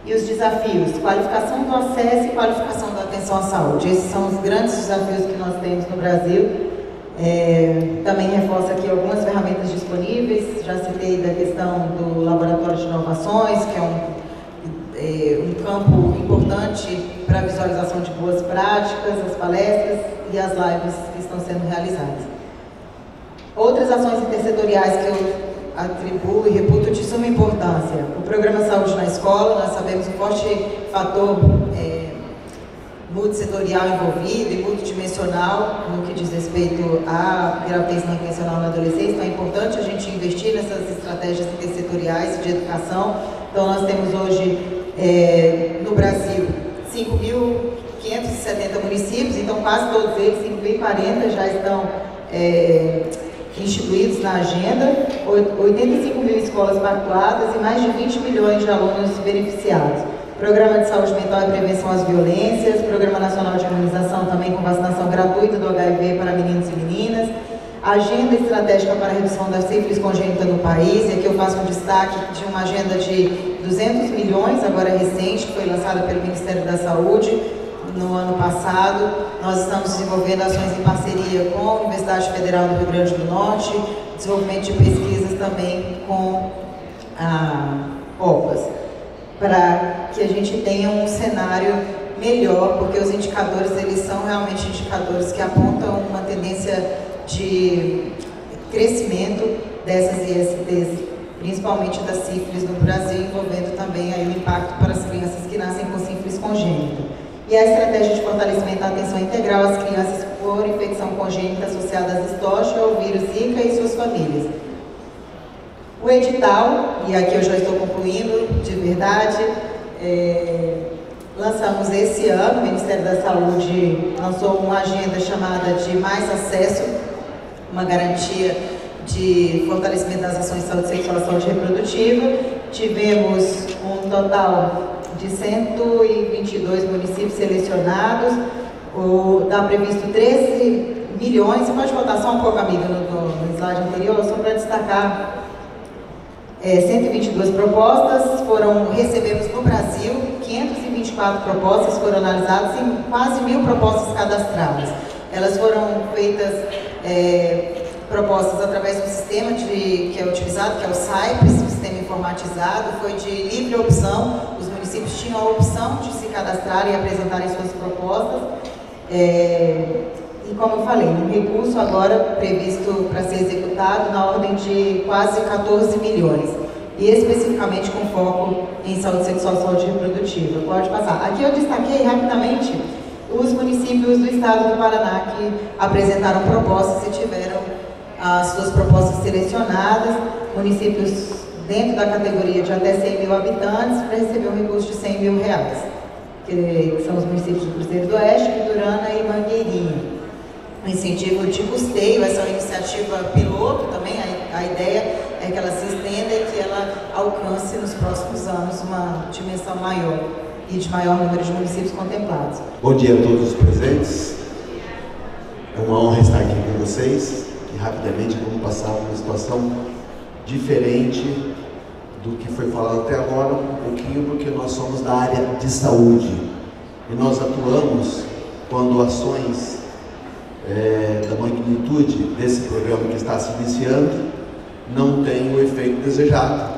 E os desafios, qualificação do acesso e qualificação da atenção à saúde. Esses são os grandes desafios que nós temos no Brasil. Também reforço aqui algumas ferramentas disponíveis, já citei da questão do laboratório de inovações, que é um campo importante para a visualização de boas práticas, as palestras e as lives que estão sendo realizadas. Outras ações intersetoriais que eu atribuo e reputo de suma importância. O Programa Saúde na Escola, nós sabemos o forte fator multissetorial envolvido e multidimensional no que diz respeito à gravidez não intencional na adolescência. Então é importante a gente investir nessas estratégias intersetoriais de educação. Então nós temos hoje no Brasil 5.570 municípios, então quase todos eles, 5.040, já estão instituídos na agenda, 85 mil escolas pactuadas e mais de 20 milhões de alunos beneficiados. Programa de Saúde Mental e Prevenção às Violências, Programa Nacional de Imunização também com vacinação gratuita do HIV para meninos e meninas, Agenda Estratégica para a Redução da Sífilis Congênita no país, e aqui eu faço um destaque de uma agenda de 200 milhões, agora recente, que foi lançada pelo Ministério da Saúde, no ano passado. Nós estamos desenvolvendo ações em parceria com a Universidade Federal do Rio Grande do Norte, desenvolvimento de pesquisas também com a OPAS, para que a gente tenha um cenário melhor, porque os indicadores, eles são realmente indicadores que apontam uma tendência de crescimento dessas ISTs, principalmente da sífilis no Brasil, envolvendo também aí o impacto para as crianças que nascem com sífilis congênita. E a estratégia de fortalecimento da atenção integral às crianças por infecção congênita associada às estócio ao vírus Zika e suas famílias. O edital, e aqui eu já estou concluindo, de verdade, lançamos esse ano, o Ministério da Saúde lançou uma agenda chamada de Mais Acesso, uma garantia de fortalecimento das ações de saúde sexual e saúde reprodutiva. Tivemos um total de 122 municípios selecionados, está previsto 13 milhões, você pode voltar só um pouco, amiga, no slide anterior, só para destacar, 122 propostas, recebemos no Brasil 524 propostas, foram analisadas e quase 1000 propostas cadastradas. Elas foram feitas, propostas através do sistema que é utilizado, que é o SAIPES, o sistema informatizado, foi de livre opção, os municípios tinham a opção de se cadastrarem e apresentarem suas propostas. E como eu falei, um recurso agora previsto para ser executado na ordem de quase 14 milhões. E especificamente com foco em saúde sexual e saúde reprodutiva. Pode passar. Aqui eu destaquei rapidamente os municípios do estado do Paraná que apresentaram propostas e tiveram as suas propostas selecionadas, municípios dentro da categoria de até 100 mil habitantes, para receber um recurso de R$100 mil, que são os municípios do Cruzeiro do Oeste, Iturana e Mangueirinha. Um incentivo de custeio, essa é uma iniciativa piloto também, a ideia é que ela se estenda e que ela alcance nos próximos anos uma dimensão maior e de maior número de municípios contemplados. Bom dia a todos os presentes, é uma honra estar aqui com vocês e rapidamente vamos passar uma situação diferente do que foi falado até agora, um pouquinho porque nós somos da área de saúde e nós atuamos quando ações da magnitude desse programa que está se iniciando não tem o efeito desejado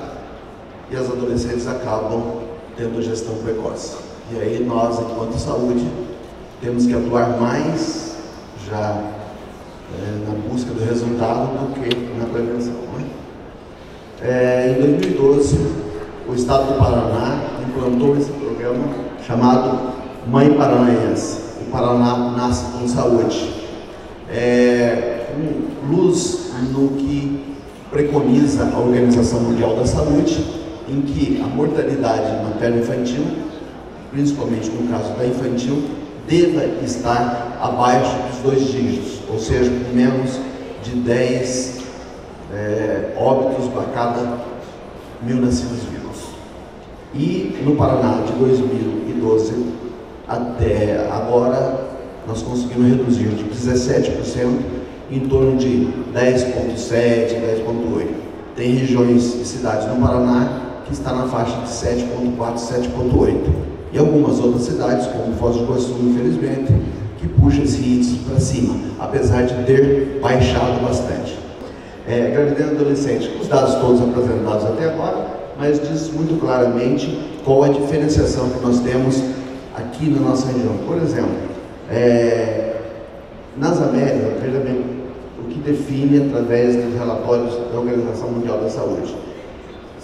e as adolescentes acabam tendo gestão precoce. E aí nós, enquanto saúde, temos que atuar mais já na busca do resultado do que na prevenção. Né? Em 2012, o Estado do Paraná implantou esse programa chamado Mãe Paranaense. O Paraná nasce com saúde. Luz no que preconiza a Organização Mundial da Saúde, em que a mortalidade materno-infantil, principalmente no caso da infantil, deva estar abaixo dos 2 dígitos, ou seja, com menos de 10 óbitos a cada 1000 nascidos vivos. E no Paraná, de 2012 até agora, nós conseguimos reduzir de 17% em torno de 10,7%, 10,8%. Tem regiões e cidades no Paraná que está na faixa de 7,4%, 7,8%. E algumas outras cidades, como Foz do Iguaçu, infelizmente, que puxa esse índice para cima, apesar de ter baixado bastante. Gravidez adolescente, os dados todos apresentados até agora, mas diz muito claramente qual a diferenciação que nós temos aqui na nossa região. Por exemplo, nas Américas, veja bem, o que define através dos relatórios da Organização Mundial da Saúde,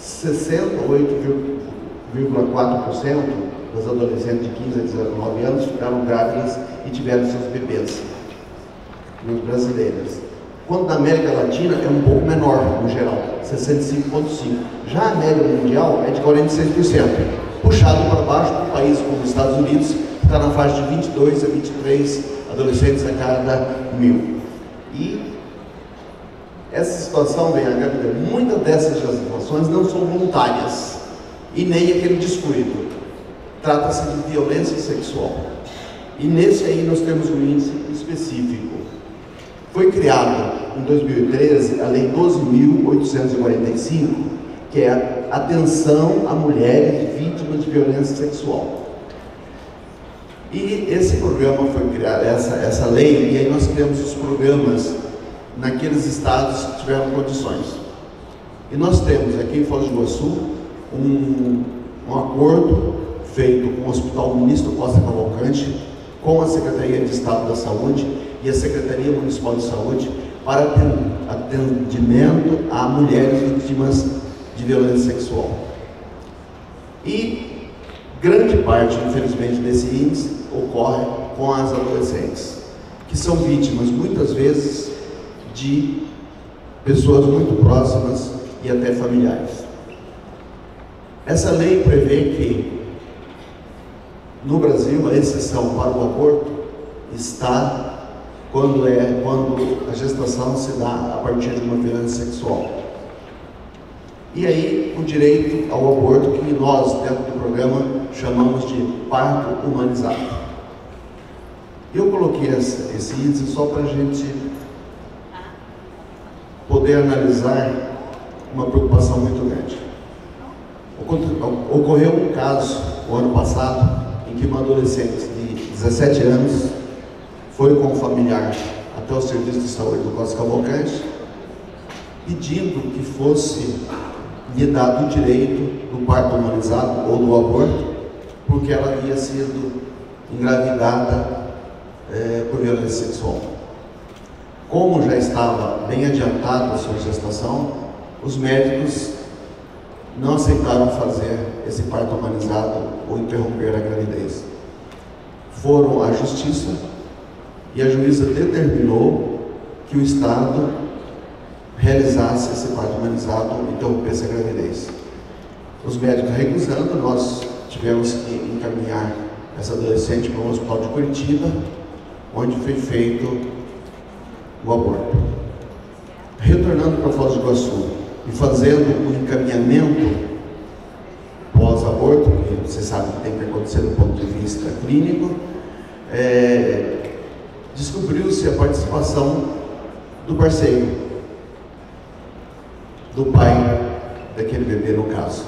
68,4% das adolescentes de 15 a 19 anos ficaram grávidas e tiveram seus bebês, nos brasileiros. Quanto na América Latina é um pouco menor, no geral, 65,5%. Já a média mundial é de 46%, puxado para baixo por países como os Estados Unidos, que está na faixa de 22 a 23 adolescentes a cada 1000. E essa situação vem a gravidez. Muitas dessas gestações não são voluntárias e nem aquele descuido. Trata-se de violência sexual. E nesse aí nós temos um índice específico. Foi criado em 2013 a Lei 12.845, que é a atenção a mulheres vítimas de violência sexual. E esse programa foi criado, essa lei, e aí nós criamos os programas naqueles estados que tiveram condições. E nós temos aqui em Foz do Iguaçu um acordo feito com o Hospital Ministro Costa Cavalcante, com a Secretaria de Estado da Saúde e a Secretaria Municipal de Saúde para atendimento a mulheres vítimas de violência sexual. E grande parte, infelizmente, desse índice ocorre com as adolescentes, que são vítimas, muitas vezes, de pessoas muito próximas e até familiares. Essa lei prevê que, no Brasil, a exceção para o aborto está quando a gestação se dá a partir de uma violência sexual. E aí, o direito ao aborto, que nós, dentro do programa, chamamos de parto humanizado. Eu coloquei esse índice só para a gente poder analisar uma preocupação muito grande. Ocorreu um caso, o ano passado, em que uma adolescente de 17 anos foi com um familiar até o Serviço de Saúde do Costa Cavalcante, pedindo que fosse lhe dado o direito do parto humanizado ou do aborto, porque ela havia sido engravidada por violência sexual. Como já estava bem adiantada a sua gestação, os médicos não aceitaram fazer esse parto humanizado ou interromper a gravidez. Foram à justiça e a juíza determinou que o Estado realizasse esse parto humanizado e interrompesse a gravidez. Os médicos recusando, nós tivemos que encaminhar essa adolescente para um hospital de Curitiba, onde foi feito o aborto. Retornando para Foz do Iguaçu e fazendo o encaminhamento pós-aborto, que você sabe que tem que acontecer do ponto de vista clínico, descobriu-se a participação do parceiro, do pai daquele bebê, no caso.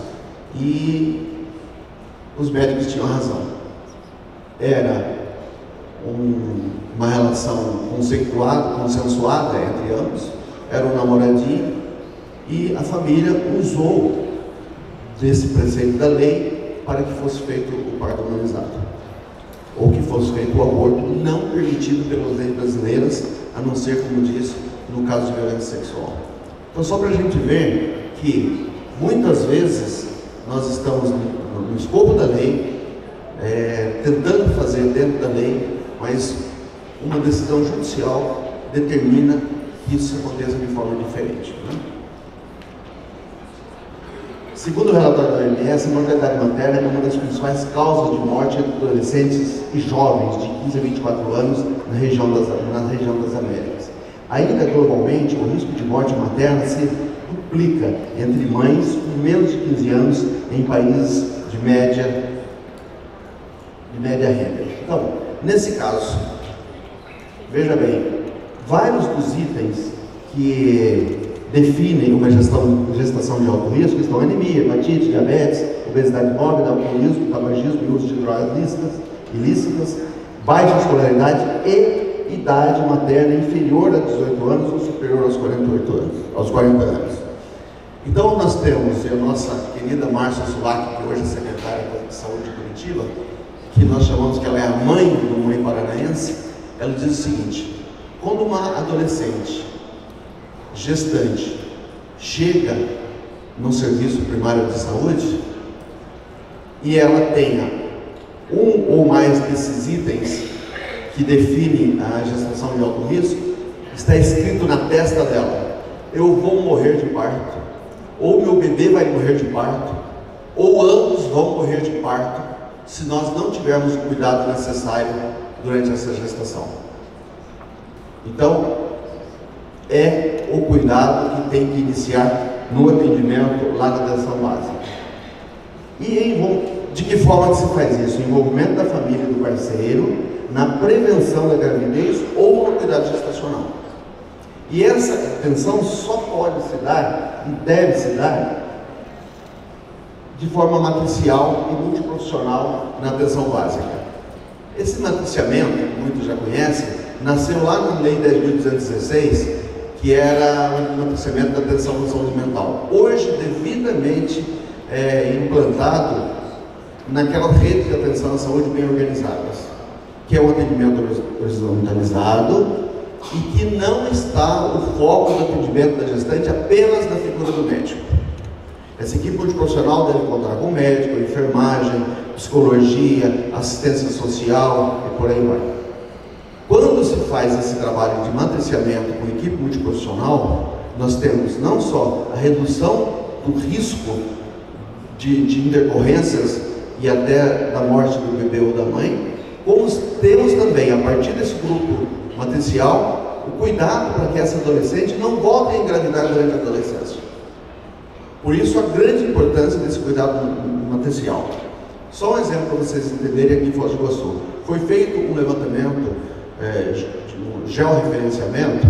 E os médicos tinham razão. Era uma relação consensuada entre ambos, era um namoradinho, e a família usou desse preceito da lei para que fosse feito o parto humanizado, ou que fosse feito o aborto não permitido pelas leis brasileiras, a não ser, como disse, no caso de violência sexual. Então, só para a gente ver que muitas vezes nós estamos no escopo da lei, tentando fazer dentro da lei, mas uma decisão judicial determina que isso aconteça de forma diferente, né? Segundo o relatório da OMS, a mortalidade materna é uma das principais causas de morte entre adolescentes e jovens de 15 a 24 anos na região das Américas. Ainda globalmente, o risco de morte materna se duplica entre mães com menos de 15 anos em países de média renda. Então, nesse caso, veja bem, vários dos itens que definem uma gestação de alto risco estão anemia, hepatite, diabetes, obesidade mórbida, alcoolismo, tabagismo e uso de drogas ilícitas, baixa escolaridade e idade materna inferior a 18 anos ou superior aos 40 anos. Então nós temos a nossa querida Márcia Sulak, que hoje é secretária de Saúde de Curitiba, que nós chamamos que ela é a mãe do Mãe Paranaense. Ela diz o seguinte: quando uma adolescente gestante chega no serviço primário de saúde e ela tenha um ou mais desses itens que definem a gestação de alto risco, está escrito na testa dela: eu vou morrer de parto, ou meu bebê vai morrer de parto, ou ambos vão morrer de parto, se nós não tivermos o cuidado necessário durante essa gestação. Então, é o cuidado que tem que iniciar no atendimento lá na atenção básica. E de que forma que se faz isso? O envolvimento da família e do parceiro na prevenção da gravidez ou no cuidado gestacional. E essa atenção só pode se dar e deve se dar de forma matricial e multiprofissional na atenção básica. Esse matriciamento, que muitos já conhecem, nasceu lá na Lei 10.216, que era o matriciamento da atenção à saúde mental. Hoje, devidamente implantado naquela rede de atenção à saúde bem organizadas, que é o atendimento horizontalizado e que não está o foco do atendimento da gestante apenas na figura do médico. Essa equipe multiprofissional deve contar com médico, enfermagem, psicologia, assistência social e por aí vai. Quando se faz esse trabalho de matriciamento com equipe multiprofissional, nós temos não só a redução do risco de intercorrências e até da morte do bebê ou da mãe, como temos também, a partir desse grupo matricial, o cuidado para que essa adolescente não volte a engravidar durante a adolescência. Por isso, a grande importância desse cuidado matricial. Só um exemplo para vocês entenderem aqui em Foz do Iguaçu. Foi feito um levantamento, um georreferenciamento,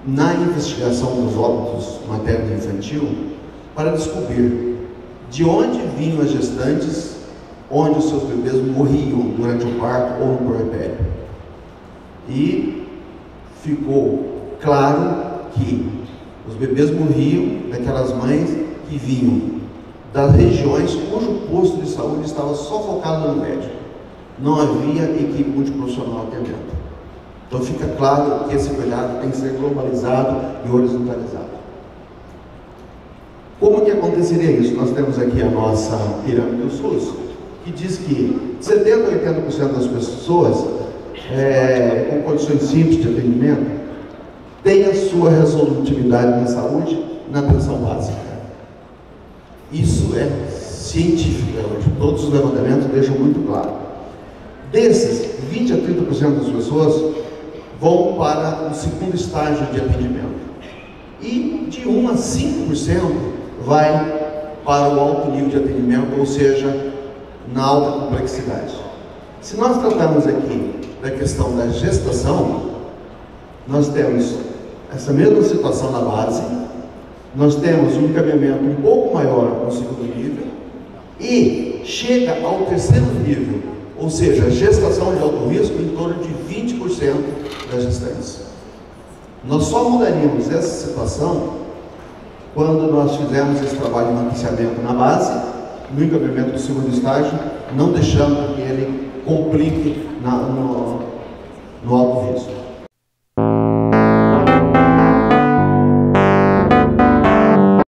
na investigação dos óbitos materno e infantil, para descobrir de onde vinham as gestantes, onde os seus bebês morriam durante o parto ou no puerpério. E ficou claro que os bebês morriam daquelas mães que vinham das regiões cujo posto de saúde estava só focado no médico. Não havia equipe multiprofissional atendendo. Então fica claro que esse cuidado tem que ser globalizado e horizontalizado. Como que aconteceria isso? Nós temos aqui a nossa pirâmide do SUS, que diz que 70% a 80% das pessoas com condições simples de atendimento têm a sua resolutividade na saúde na atenção básica. Isso é científico hoje. Todos os levantamentos deixam muito claro. Desses, 20% a 30% das pessoas vão para o segundo estágio de atendimento. E de 1% a 5% vai para o alto nível de atendimento, ou seja, na alta complexidade. Se nós tratarmos aqui da questão da gestação, nós temos essa mesma situação na base, nós temos um encaminhamento um pouco maior no segundo nível e chega ao terceiro nível, ou seja, gestação de alto risco em torno de 20% das gestantes. Nós só mudaríamos essa situação quando nós fizermos esse trabalho de matriciamento na base, no encaminhamento do segundo estágio, não deixando que ele complique no alto risco.